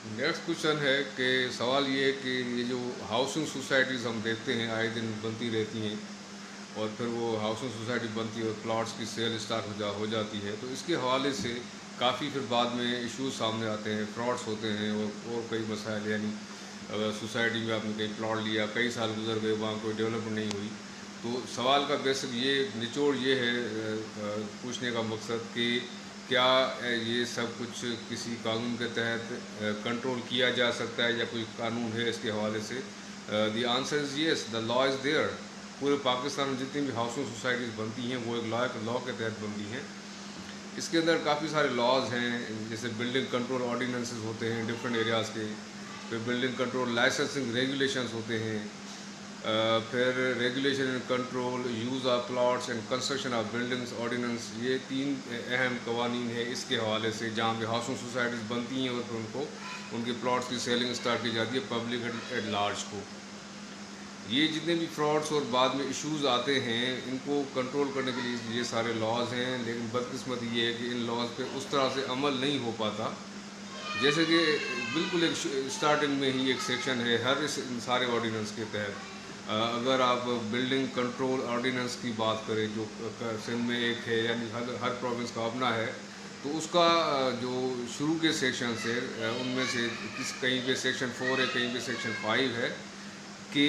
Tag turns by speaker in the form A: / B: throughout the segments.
A: Next question है कि सवाल ये है कि ये जो हाउसिंग सोसाइटीज़ हम देखते हैं आए दिन बनती रहती हैं, और फिर वो हाउसिंग सोसाइटी बनती है और प्लॉट्स की सेल स्टार्ट हो जाती है, तो इसके हवाले से काफ़ी फिर बाद में इश्यूज सामने आते हैं, फ्रॉड्स होते हैं और कई मसाइल। यानी अगर सोसाइटी में आपने कहीं प्लॉट लिया, कई साल गुजर गए, वहाँ कोई डेवलपमेंट नहीं हुई, तो सवाल का बेसिक ये निचोड़ ये है, पूछने का मकसद कि क्या ये सब कुछ किसी कानून के तहत कंट्रोल किया जा सकता है, या कोई कानून है इसके हवाले से? The answer is yes, the law is there. पूरे पाकिस्तान में जितनी भी हाउसिंग सोसाइटीज़ बनती हैं वो एक लॉ के तहत बनती हैं। इसके अंदर काफ़ी सारे लॉज हैं, जैसे बिल्डिंग कंट्रोल ऑर्डिनेंसेस होते हैं डिफरेंट एरियाज़ के, फिर बिल्डिंग कंट्रोल लाइसेंसिंग रेगुलेशंस होते हैं, फिर regulation and control use of plots and construction of buildings ordinance. ये तीन अहम कवानीन है इसके हवाले से, जहाँ पे हाउसिंग सोसाइटीज़ बनती हैं और फिर उनको उनके प्लॉट्स की सेलिंग स्टार्ट की जाती है पब्लिक एट लार्ज को। ये जितने भी फ्रॉड्स और बाद में इश्यूज आते हैं, इनको कंट्रोल करने के लिए ये सारे लॉज हैं, लेकिन बदकिस्मती ये है कि इन लॉज पे उस तरह से अमल नहीं हो पाता। जैसे कि बिल्कुल एक स्टार्टिंग में ही एक सेक्शन है हर इस इन सारे ऑर्डिनेंस के तहत। अगर आप बिल्डिंग कंट्रोल ऑर्डिनेंस की बात करें, जो सिंध में एक है, यानी हर प्रोविंस का अपना है, तो उसका जो शुरू के सेक्शन है, उनमें से कहीं पे सेक्शन 4 है, कहीं पे सेक्शन 5 है, कि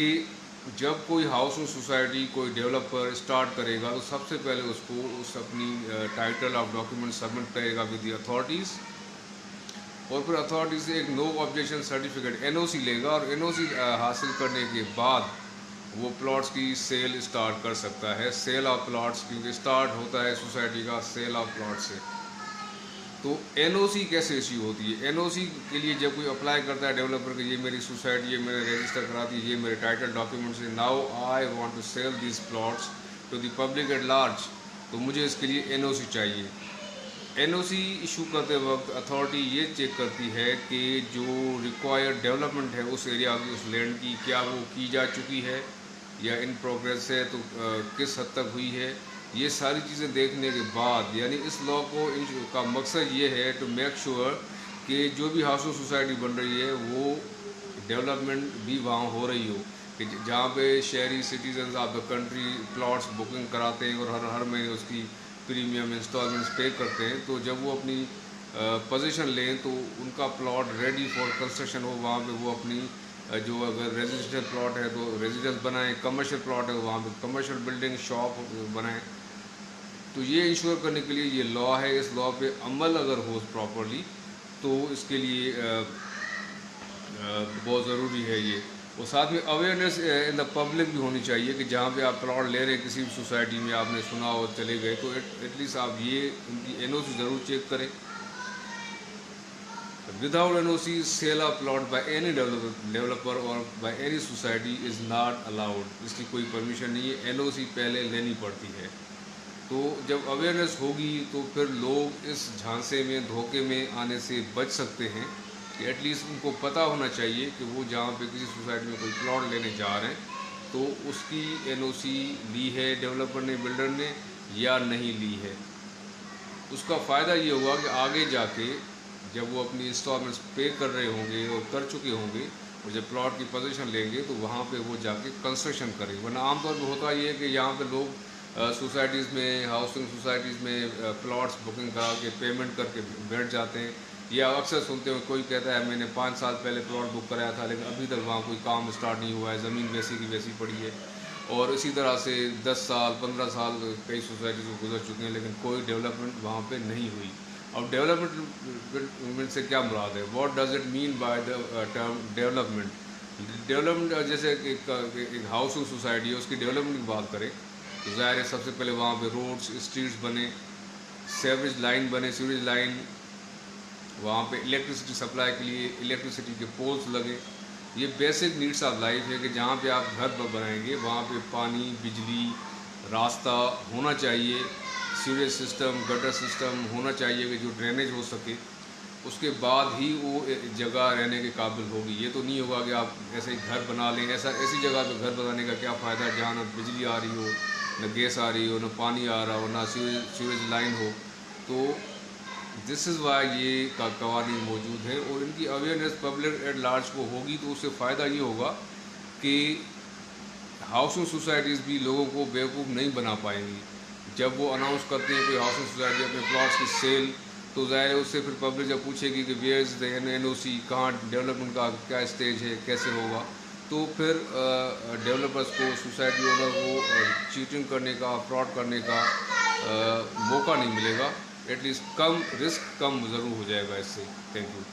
A: जब कोई हाउसिंग सोसाइटी कोई डेवलपर स्टार्ट करेगा तो सबसे पहले उसको उस अपनी टाइटल ऑफ डॉक्यूमेंट सबमिट करेगा विद द अथॉरिटीज़, और फिर अथॉरिटी से एक नो ऑब्जेक्शन सर्टिफिकेट एनओसी लेगा, और एनओसी हासिल करने के बाद वो प्लॉट्स की सेल स्टार्ट कर सकता है। सेल ऑफ प्लॉट्स, क्योंकि स्टार्ट होता है सोसाइटी का सेल ऑफ प्लॉट से। तो एनओसी कैसे इश्यू होती है? एनओसी के लिए जब कोई अप्लाई करता है डेवलपर कि ये मेरी सोसाइटी, ये मेरे रजिस्टर कराती है, ये मेरे टाइटल डॉक्यूमेंट्स है, now I want to sell this plots to the public at large, तो मुझे इसके लिए एनओसी चाहिए। एनओसी इशू करते वक्त अथॉरिटी ये चेक करती है कि जो रिक्वायर्ड डेवलपमेंट है उस एरिया की, उस लैंड की, क्या वो की जा चुकी है या इन प्रोग्रेस है, तो किस हद तक हुई है। ये सारी चीज़ें देखने के बाद, यानी इस लॉ को का मकसद ये है टू मेक श्योर कि जो भी हाउसिंग सोसाइटी बन रही है वो डेवलपमेंट भी वहाँ हो रही हो, कि जहाँ पे शहरी citizens of the country plots booking कराते हैं और हर हर महीने उसकी प्रीमियम इंस्टॉलमेंट्स पे करते हैं, तो जब वो अपनी पोजीशन लें तो उनका प्लॉट रेडी फॉर कंस्ट्रक्शन हो, वहाँ पे वो अपनी जो अगर रेजिडेंशियल प्लॉट है तो रेजिडेंस बनाएं, कमर्शियल प्लॉट है वहाँ पे कमर्शियल बिल्डिंग शॉप बनाएं। तो ये इंश्योर करने के लिए ये लॉ है। इस लॉ पे अमल अगर हो प्रॉपरली तो इसके लिए बहुत ज़रूरी है ये। और साथ में अवेयरनेस इन द पब्लिक भी होनी चाहिए, कि जहाँ पे आप प्लॉट ले रहे हैं किसी भी सोसाइटी में, आपने सुना और चले गए, तो एटलीस्ट आप ये उनकी एनओसी ज़रूर चेक करें। Without NOC sale of plot by any developer और by any society is not allowed. इसकी कोई परमिशन नहीं है, एनओसी पहले लेनी पड़ती है। तो जब अवेयरनेस होगी तो फिर लोग इस झांसे में, धोखे में आने से बच सकते हैं, कि एटलीस्ट उनको पता होना चाहिए कि वो जहाँ पे किसी सोसाइटी में कोई प्लॉट लेने जा रहे हैं तो उसकी एनओसी ली है डेवलपर ने, बिल्डर ने, या नहीं ली है। उसका फ़ायदा ये हुआ कि आगे जाके जब वो अपनी इंस्टॉलमेंट्स पे कर रहे होंगे और कर चुके होंगे, और जब प्लॉट की पोजीशन लेंगे तो वहाँ पे वो जाके कंस्ट्रक्शन करेंगे। वरना आमतौर पर होता ये है कि यहाँ पे लोग सोसाइटीज़ में, हाउसिंग सोसाइटीज़ में प्लॉट्स बुकिंग करा के पेमेंट करके बैठ जाते हैं, या अक्सर सुनते हैं कोई कहता है मैंने 5 साल पहले प्लॉट बुक कराया था लेकिन अभी तक वहाँ कोई काम स्टार्ट नहीं हुआ है, ज़मीन वैसी की वैसी पड़ी है। और इसी तरह से 10 साल 15 साल कई सोसाइटी से गुजर चुके हैं लेकिन कोई डेवलपमेंट वहाँ पे नहीं हुई। अब डेवलपमेंट से क्या मुराद है? What does it mean by the term development? Development जैसे एक हाउसिंग सोसाइटी है, उसकी डेवलपमेंट की बात करें तो ज़ाहिर है सबसे पहले वहाँ पे रोड्स, स्ट्रीट्स बने, सीवरेज लाइन बने, सीवरेज लाइन, वहाँ पे इलेक्ट्रिसिटी सप्लाई के लिए इलेक्ट्रिसिटी के पोल्स लगे। ये बेसिक नीड्स ऑफ लाइफ है, कि जहाँ पे आप घर बनाएंगे वहाँ पे पानी, बिजली, रास्ता होना चाहिए, सीवरेज सिस्टम, गटर सिस्टम होना चाहिए कि जो ड्रेनेज हो सके। उसके बाद ही वो जगह रहने के काबिल होगी। ये तो नहीं होगा कि आप ऐसे ही घर बना लें। ऐसी जगह पे घर बनाने का क्या फ़ायदा जहाँ ना बिजली आ रही हो, न गैस आ रही हो, न पानी आ रहा हो, ना सीवरेज लाइन हो। तो दिस इज़ वाई ये कवानीन मौजूद हैं, और इनकी अवेयरनेस पब्लिक एट लार्ज को होगी तो उससे फ़ायदा ये होगा कि हाउसिंग सोसाइटीज़ भी लोगों को बेवकूफ़ नहीं बना पाएंगी। जब वो अनाउंस करते हैं कोई हाउसिंग सोसाइटी अपने प्लॉट्स की सेल, तो ज़ाहिर है उससे फिर पब्लिक जब पूछेगी कि वेयर इज़ द NOC, कहाँ डेवलपमेंट का क्या स्टेज है, कैसे होगा, तो फिर डेवलपर्स को, सोसाइटी ओनर को चीटिंग करने का, फ्रॉड करने का मौका नहीं मिलेगा। एटलीस्ट कम रिस्क कम ज़रूर हो जाएगा इससे। Thank you.